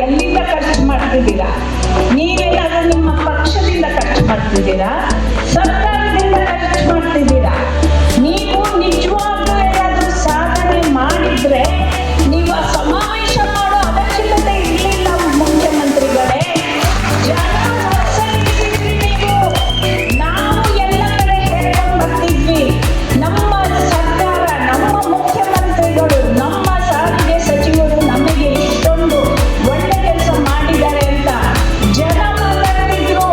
ಎಲ್ಲಿಂದ ಖರ್ಚು ಮಾಡ್ತಿದ್ದೀರಾ? ನೀವೇನಾದ್ರೂ ನಿಮ್ಮ ಪಕ್ಷದಿಂದ ಖರ್ಚು ಮಾಡ್ತಿದ್ದೀರಾ? ಸರ್ಕಾರದಿಂದ ಖರ್ಚು ಮಾಡ್ತಿದ್ದೀರಾ? ನೀವು ನಿಜವಾಗ್ಲೂ ಏನಾದ್ರೂ ಸಾಧನೆ ಮಾಡಿದ್ರೆ ನೀವು ಸಮಾವೇಶ ಮಾಡೋ ಅವಶ್ಯಕತೆ ಇರಲಿಲ್ಲ ಮುಖ್ಯಮಂತ್ರಿಗಳೇ. ನಾವು ಎಲ್ಲ ಕಡೆ ಹೇಳ್ಕೊಂಡು ಬರ್ತಿದ್ವಿ, ನಮ್ಮ ಸರ್ಕಾರ, ನಮ್ಮ ಮುಖ್ಯಮಂತ್ರಿಗಳು, ನಮ್ಮ ಸಾರಿಗೆ ಸಚಿವರು ನಮಗೆ ಇಷ್ಟೊಂದು ಒಳ್ಳೆ ಕೆಲಸ ಮಾಡಿದ್ದಾರೆ ಅಂತ ಜನ ಮಾತಾಡ್ತಿದ್ರು.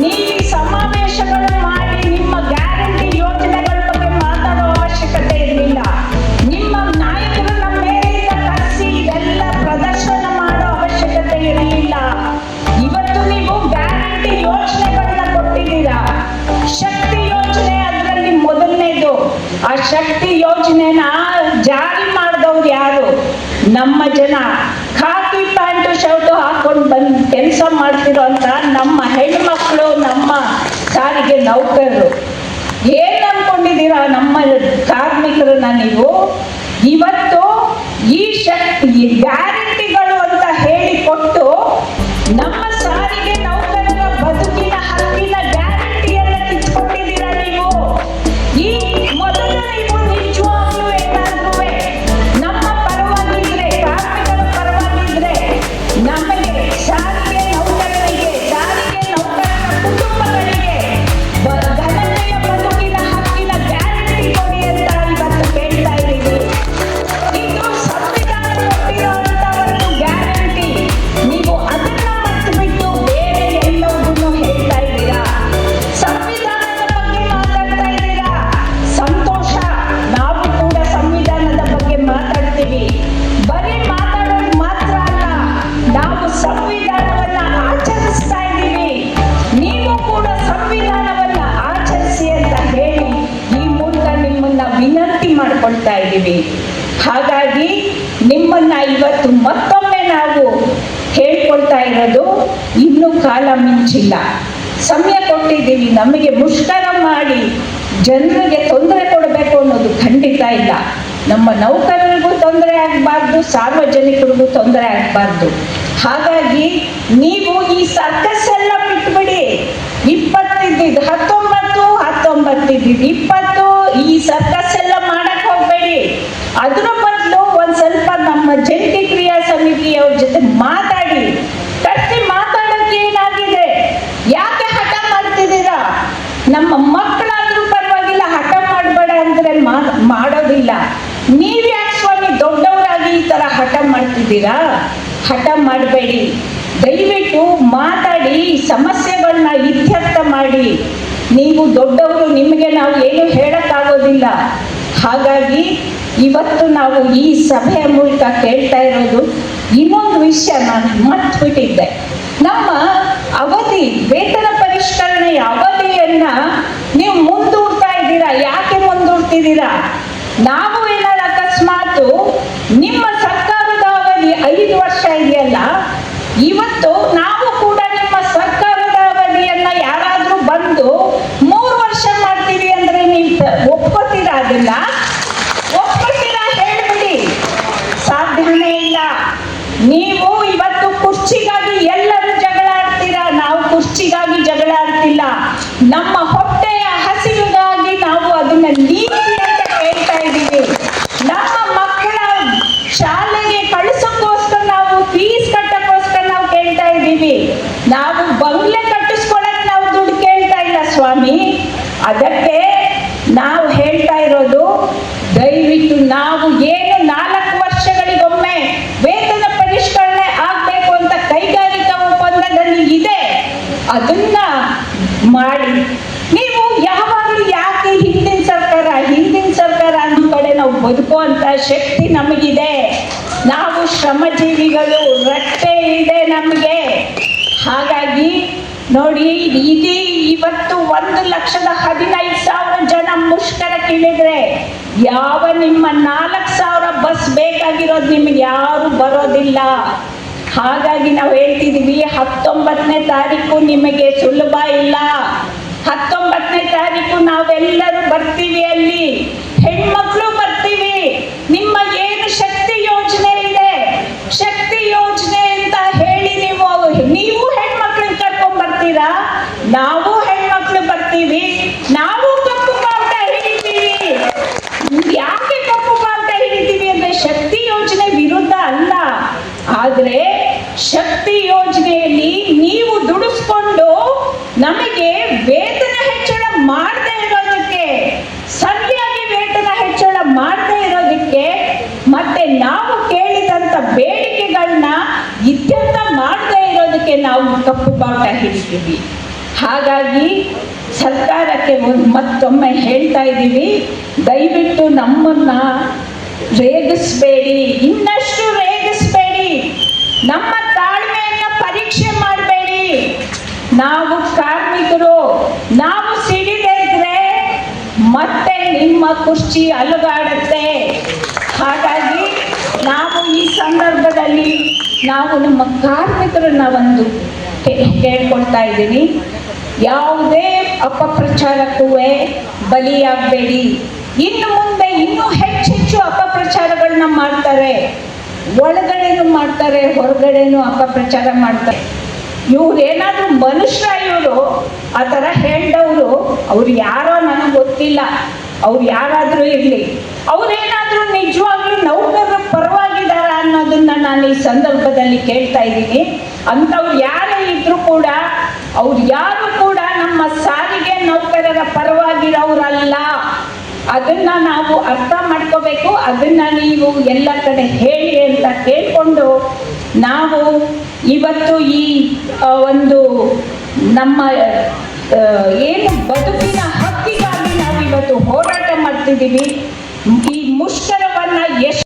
ನೀವು ಸಮಾವೇಶಗಳು ಮಾಡಿ ನಿಮ್ಮ ಗ್ಯಾರಂಟಿ ಯೋಜನೆಗಳ ಬಗ್ಗೆ ಮಾತಾಡೋ ಅವಶ್ಯಕತೆ ಇರಲಿಲ್ಲ. ನಿಮ್ಮ ನಾಯಕರು ನಮ್ಮ ಮೇಲಿಂದ ಕರೆಸಿ ಇದೆಲ್ಲ ಪ್ರದರ್ಶನ ಮಾಡೋ ಅವಶ್ಯಕತೆ ಇರಲಿಲ್ಲ. ಇವತ್ತು ನೀವು ಗ್ಯಾರಂಟಿ ಯೋಜನೆಗಳನ್ನ ಕೊಟ್ಟಿದ್ದೀರಾ. ಶಕ್ತಿ ಯೋಜನೆ ಅದರಲ್ಲಿ ಮೊದಲನೇದು. ಆ ಶಕ್ತಿ ಯೋಜನೆನ ಜಾರಿ ಮಾಡಿದವ್ರು ಯಾರು? ನಮ್ಮ ಜನ. ಖಾಕಿ ಪ್ಯಾಂಟು ಶರ್ಟು ಹಾಕೊಂಡು ಬಂದು ಕೆಲಸ ಮಾಡ್ತಿರೋಂಥ ನಮ್ಮ ಹೆಣ್ಮಕ್ಳು, ನಮ್ಮ ಸಾರಿಗೆ ನೌಕರರು. ಏನ್ ಅನ್ಕೊಂಡಿದ್ದೀರಾ ನಮ್ಮ ಕಾರ್ಮಿಕರನ್ನ ನೀವು? ಇವತ್ತು ಈ ಶಕ್ತಿ ಗ್ಯಾರಂಟಿಗಳು ಅಂತ ಹೇಳಿಕೊಟ್ಟು ನಮ್ಮ ಸಾರಿಗೆ ನೌಕರರ ಬದುಕಿನ ಹಕ್ಕಿನ ಗ್ಯಾರಂಟಿಯನ್ನ ಕಿತ್ಕೊಂಡಿದ್ದೀರಾ ನೀವು. ಈ ಮೊದಲು ನೀವು ನಿಜವಾಗ್ಲೂ ಏನಾದ್ರೂ ನಮ್ಮ ಪರವಾಗಿದ್ರೆ, ಕಾರ್ಮಿಕರ ಪರವಾಗಿದ್ರೆ, ನಮಗೆ ಸಾರಿಗೆ ನೌಕರರಿಗೆ, ಸಾರಿಗೆ ನೌಕರರ ಕುಟುಂಬಗಳಿಗೆ ಘನತೆಯ ಬದುಕಿನ ಹಕ್ಕಿನ ಗ್ಯಾರಂಟಿ ಕೊಡಿ ಅಂತ ಇವತ್ತು ಕೇಳ್ತಾ ಇದ್ದೀವಿ. ಇದು ಸಂವಿಧಾನ ಕೊಟ್ಟಿರುವಂತ ಒಂದು ಗ್ಯಾರಂಟಿ. ನೀವು ಅದನ್ನ ಮರೆತುಬಿಟ್ಟು ಬೇರೆ ಎಲ್ಲವನ್ನೂ ಹೇಳ್ತಾ ಇದ್ದೀರಾ. ಸಂವಿಧಾನದ ಬಗ್ಗೆ ಮಾತಾಡ್ತಾ ಇದ್ದೀರಾ. ಸಂತೋಷ, ನಾವು ಕೂಡ ಸಂವಿಧಾನದ ಬಗ್ಗೆ ಮಾತಾಡ್ತೀವಿ. ಬರೀ ಮಾತಾಡೋದು ಮಾತ್ರ ಅಲ್ಲ, ನಾವು ಸಂವಿಧಾನವನ್ನ ಆಚರಿಸ್ತಾ ಇದ್ದೀವಿ. ನೀವು ಕೂಡ ಸಂವಿಧಾನವನ್ನ ಆಚರಿಸಿ ಅಂತ ಹೇಳಿ ಈ ಮೂಲಕ ನಿಮ್ಮನ್ನ ವಿನಂತಿ ಮಾಡ್ಕೊಳ್ತಾ ಇದ್ದೀವಿ. ಹಾಗಾಗಿ ನಿಮ್ಮನ್ನ ಇವತ್ತು ಮತ್ತೊಮ್ಮೆ ನಾವು ಹೇಳ್ಕೊಳ್ತಾ ಇರೋದು, ಇನ್ನೂ ಕಾಲ ಮಿಂಚಿಲ್ಲ, ಸಮಯ ಕೊಟ್ಟಿದ್ದೀವಿ. ನಮಗೆ ಮುಷ್ಕರ ಮಾಡಿ ಜನರಿಗೆ ತೊಂದರೆ ಕೊಡಬೇಕು ಅನ್ನೋದು ಖಂಡಿತ ಇಲ್ಲ. ನಮ್ಮ ನೌಕರರಿಗೂ ತೊಂದರೆ ಆಗಬಾರ್ದು, ಸಾರ್ವಜನಿಕರಿಗೂ ತೊಂದರೆ ಆಗಬಾರ್ದು. ಹಾಗಾಗಿ ನೀವು ಈ ಸರ್ಕಸ್ ಎಲ್ಲ ಬಿಟ್ಬಿಡಿ. 20 ಇದ್ದಿದ್ದು 19 ಇದ್ದಿದ್ದು 20, ಈ ಸರ್ಕಸ್ ಎಲ್ಲ ಮಾಡಕ್ ಹೋಗ್ಬೇಡಿ. ಅದ್ರ ಬದಲು ಒಂದ್ ಸ್ವಲ್ಪ ನಮ್ಮ ಜಂಟಿ ಕ್ರಿಯಾ ಸಮಿತಿಯವ್ರ ಜೊತೆ ಮಾತಾಡಿ. ಕಟ್ಟಿ ಮಾತಾಡೋಕೆ ಏನಾಗಿದೆ? ಯಾಕೆ ಹಠ ಮಾಡ್ತಿದ್ದೀರಾ? ನಮ್ಮ ಮಕ್ಕಳಾದ್ರೂ ಪರವಾಗಿಲ್ಲ, ಹಠ ಮಾಡಬೇಡ ಅಂದ್ರೆ ಮಾಡೋದಿಲ್ಲ. ನೀವ್ಯಾಕೆ ಸ್ವಾಮಿ ದೊಡ್ಡವರಾಗಿ ಈ ತರ ಹಠ ಮಾಡ್ತಿದ್ದೀರಾ? ಹಠ ಮಾಡಬೇಡಿ. ದಯವಿಟ್ಟು ಮಾತಾಡಿ, ಸಮಸ್ಯೆಗಳನ್ನ ಇತ್ಯರ್ಥ ಮಾಡಿ. ನೀವು ದೊಡ್ಡವರು, ನಿಮಗೆ ನಾವು ಏನು ಹೇಳಕ್ಕಾಗೋದಿಲ್ಲ. ಹಾಗಾಗಿ ಇವತ್ತು ನಾವು ಈ ಸಭೆಯ ಮೂಲಕ ಕೇಳ್ತಾ ಇರೋದು, ಇನ್ನೊಂದು ವಿಷಯ ನಾನು ಮರ್ತ್ಬಿಟ್ಟಿದ್ದೆ. ನಮ್ಮ ಅವಧಿ, ವೇತನ ಪರಿಷ್ಕರಣೆಯ ಅವಧಿಯನ್ನ ನೀವು ಮುಂದೂಡ್ತಾ ಇದ್ದೀರಾ. ಯಾಕೆ ಮುಂದೂಡ್ತಿದ್ದೀರಾ? ನಾವು ಏನಾದ್ರು ಅಕಸ್ಮಾತ್ ನಿಮ್ಮ ಸರ್ಕಾರದ ಅವಧಿ 5 ವರ್ಷ ಇದೆಯಲ್ಲ, ಇವತ್ತು ನಾವು ಕೂಡ ನಿಮ್ಮ ಸರ್ಕಾರದ ಅವಧಿಯನ್ನ ಯಾರಾದ್ರೂ ಬಂದು 3 ವರ್ಷ ಮಾಡ್ತೀವಿ ಅಂದ್ರೆ ನೀವು ಒಪ್ಕೋತೀರಾ? ಅದನ್ನ ಒಪ್ಕೋತೀರಾ? ಹೇಳ್ಬಿಡಿ. ಸಾಧ್ಯನೇ ಇಲ್ಲ. ನೀವು ಇವತ್ತು ಕುರ್ಚಿಗಾಗಿ ಎಲ್ಲರೂ ಜಗಳ ಆಡ್ತೀರಾ. ನಾವು ಕುರ್ಚಿಗಾಗಿ ಜಗಳ ಆಡ್ತಿಲ್ಲ. ನಮ್ಮ ಹೊಟ್ಟೆಯ ಹಸಿವಿಗಾಗಿ ನಾವು ಅದನ್ನ ನೀತಿ ಅಂತ ಕೇಳ್ತಾ ಇದ್ದೀವಿ. ನಮ್ಮ ಮಕ್ಕಳ ಶಾಲೆಗೆ ಕಳಿಸೋಕ್ಕೋಸ್ಕರ, ನಾವು ಫೀಸ್ ಕಟ್ಟಕ್ಕೋಸ್ಕರ ನಾವು ಕೇಳ್ತಾ ಇದ್ದೀವಿ. ನಾವು ಬಂಗ್ಲೆ ಕಟ್ಟಿಸ್ಕೊಳಕ್ ನಾವು ದುಡ್ಡು ಕೇಳ್ತಾ ಇಲ್ಲ ಸ್ವಾಮಿ. ಅದಕ್ಕೆ ನಾವು ಹೇಳ್ತಾ ಇರೋದು, ದಯವಿಟ್ಟು ನಾವು ಏನು 4 ವರ್ಷಗಳಿಗೊಮ್ಮೆ ವೇತನ ಪರಿಷ್ಕರಣೆ ಆಗ್ಬೇಕು ಅಂತ ಕೈಗಾರಿಕಾ ಒಪ್ಪಂದದಲ್ಲಿ ಇದೆ, ಅದನ್ನ ಮಾಡಿ. ನೀವು ಯಾವಾಗಲೂ ಯಾಕೆ ಹಿಂದಿನ ಸರ್ಕಾರ ಅನ್ನೋ ಕಡೆ ನಾವು ಬದುಕುವಂತ ಶಕ್ತಿ ನಮಗಿದೆ. ನಾವು ಶ್ರಮಜೀವಿಗಳು, ರಕ್ತ ಇದೆ ನಮಗೆ. ಹಾಗಾಗಿ ನೋಡಿ, ಇದೀ ಇವತ್ತು 1,15,000 ಜನ ಮುಷ್ಕರಕ್ಕಿಳಿದ್ರೆ ಯಾವ ನಿಮ್ಮ 4,000 ಬಸ್ ಬೇಕಾಗಿರೋದು ನಿಮಗೆ ಯಾರು ಬರೋದಿಲ್ಲ. ಹಾಗಾಗಿ ನಾವು ಹೇಳ್ತಿದೀವಿ, 19ನೇ ತಾರೀಕು ನಿಮಗೆ ಸುಲಭ ಇಲ್ಲ. 19ನೇ ತಾರೀಕು ನಾವೆಲ್ಲರೂ ಬರ್ತೀವಿ. ಅಲ್ಲಿ ಹೆಣ್ಮಕ್ಳು ಬರ್ತೀವಿ. ನಿಮ್ಮ ಏನು ಶಕ್ತಿ ಯೋಜನೆ ಇದೆ, ಶಕ್ತಿ ಯೋಜನೆ ಆದರೆ ಶಕ್ತಿ ಯೋಜನೆಯಲ್ಲಿ ನೀವು ದುಡಿಸ್ಕೊಂಡು ನಮಗೆ ವೇತನ ಹೆಚ್ಚಳ ಮಾಡದೇ ಇರೋದಕ್ಕೆ, ಸರಿಯಾಗಿ ವೇತನ ಹೆಚ್ಚಳ ಮಾಡದೇ ಇರೋದಕ್ಕೆ, ಮತ್ತೆ ನಾವು ಕೇಳಿದಂತ ಬೇಡಿಕೆಗಳನ್ನ ಇತ್ಯರ್ಥ ಮಾಡದೇ ಇರೋದಕ್ಕೆ ನಾವು ಕಪ್ಪು ಬಾವುಟ ಹಿಡಿತೀವಿ. ಹಾಗಾಗಿ ಸರ್ಕಾರಕ್ಕೆ ಮತ್ತೊಮ್ಮೆ ಹೇಳ್ತಾ ಇದ್ದೀವಿ, ದಯವಿಟ್ಟು ನಮ್ಮನ್ನ ರೇಗಿಸ್ಬೇಡಿ, ಇನ್ನಷ್ಟು ರೇಗಿಸ್ಬೇಡಿ, ನಮ್ಮ ತಾಳ್ಮೆಯನ್ನ ಪರೀಕ್ಷೆ ಮಾಡಬೇಡಿ. ನಾವು ಕಾರ್ಮಿಕರು, ನಾವು ಸಿಡಿದಿದ್ರೆ ಮತ್ತೆ ನಿಮ್ಮ ಕುರ್ಚಿ ಅಲುಗಾಡುತ್ತೆ. ಹಾಗಾಗಿ ನಾವು ಈ ಸಂದರ್ಭದಲ್ಲಿ ನಾವು ನಮ್ಮ ಕಾರ್ಮಿಕರನ್ನ ಒಂದು ಕೇಳ್ಕೊಳ್ತಾ ಇದ್ದೀನಿ, ಯಾವುದೇ ಅಪಪ್ರಚಾರಕ್ಕೂ ಬಲಿಯಾಗಬೇಡಿ. ಇನ್ನು ಮುಂದೆ ಇನ್ನೂ ಹೆಚ್ಚೆಚ್ಚು ಅಪಪ್ರಚಾರಗಳನ್ನ ಮಾಡ್ತಾರೆ, ಒಳಗಡೆನೂ ಮಾಡ್ತಾರೆ, ಹೊರಗಡೆನೂ ಅಪಪ್ರಚಾರ ಮಾಡ್ತಾರೆ. ಇವ್ರೇನಾದ್ರೂ ಮನುಷ್ಯ, ಇವರು ಆ ಥರ ಹೇಳಿದವರು, ಅವ್ರು ಯಾರೋ ನನಗೆ ಗೊತ್ತಿಲ್ಲ, ಅವ್ರು ಯಾರಾದರೂ ಇರಲಿ, ಅವ್ರೇನಾದ್ರೂ ನಿಜವಾಗ್ಲೂ ನೌಕರರ ಪರವಾಗಿದ್ದಾರ ಅನ್ನೋದನ್ನ ನಾನು ಈ ಸಂದರ್ಭದಲ್ಲಿ ಕೇಳ್ತಾ ಇದ್ದೀನಿ. ಅಂಥವ್ರು ಯಾರೇ ಇದ್ರೂ ಕೂಡ ಅವ್ರು ಯಾರು ಕೂಡ ನಮ್ಮ ಸಾರಿಗೆ ನೌಕರರ ಪರವಾಗಿರೋರಲ್ಲ. ಅದನ್ನ ನಾವು ಅರ್ಥ ಮಾಡ್ಕೋಬೇಕು. ಅದನ್ನ ನೀವು ಎಲ್ಲ ಕಡೆ ಹೇಳಿ ಅಂತ ಕೇಳಿಕೊಂಡು ನಾವು ಇವತ್ತು ಈ ಒಂದು ನಮ್ಮ ಏನು ಬದುಕಿನ ಹಕ್ಕಿಗಾಗಿ ನಾವು ಇವತ್ತು ಹೋರಾಟ ಮಾಡ್ತಿದ್ದೀವಿ. ಈ ಮುಷ್ಕರವನ್ನ ಎಷ್ಟು